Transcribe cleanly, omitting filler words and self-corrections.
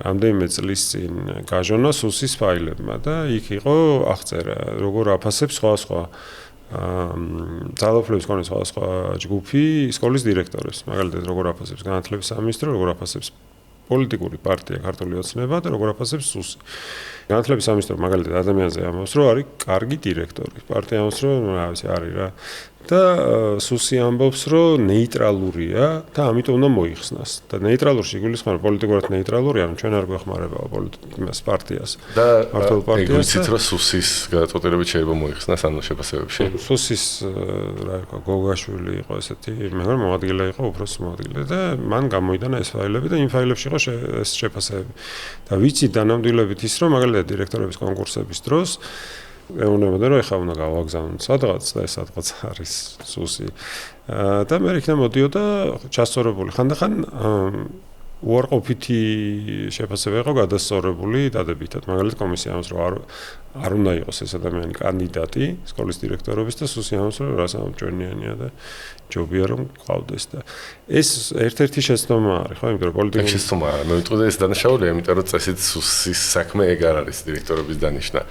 რამდენიმე წლის წინ გაჟონა სუსის ფაილებმა და იქ იყო აღწერა, როგორ აფასებს სხვა ძალაუფლების კონის სხვა ჯგუფი სკოლის დირექტორებს. მაგალითად, როგორ აფასებს განათლების სამინისტრო, როგორ აფასებს პოლიტიკური პარტია ქართული ოცნება და როგორ აფასებს სუსი. განათლების სამინისტრო მაგალითად ადამიანზე ამბობს, რომ არის კარგი დირექტორი. პარტია ამბობს, რომ რა ვიცი, არის რა. და სუსი ამბობს, რომ ნეიტრალურია და ამიტომ უნდა მოიხსნას. და ნეიტრალურში იგულისხმება პოლიტიკურად ნეიტრალურია, რომ ჩვენ არ გვეხმარება პოლიტიკას პარტიას. და ეგრეცით რომ სუსის გადაწყვეტილებით შეიძლება მოიხსნას ამ შეფასებებში. სუსის რა იყო, გოგაშვილი იყო ესეთი, მაგრამ მოადგილე იყო, უფროსი მოადგილე და მან გამოიდანა ეს ფაილები და იმ ფაილებში იყო ეს შეფასებები. და ვიცი დანამდვილებით ის, რომ მაგალითად დირექტორების კონკურსების დროს ეუბნებოდა, რომ ეხლა უნდა გავაგზავნოთ სადღაც და ეს სადღაც არის სუსი. და მე იქნა მოდიოდა ჩასწორებული. ხანდახან უარყოფითი შეფასება იყო გადასწორებული დადებითად. მაგალითად კომისია ამბობს, რომ არ უნდა იყოს ეს ადამიანი კანდიდატი სკოლის დირექტორობის და სუსი ამბობს, რომ რასაუბრ ჭვენიანია და ჯობია რომ ყავდეს და ეს ერთ-ერთი შეცდომა არის, ხო, იმიტომ რომ პოლიტიკური შეცდომა არა, მე ვიტყოდი ეს დანაშაულია, იმიტომ რომ წესით სუსის საქმე ეგ არ არის დირექტორობის დანიშვნა.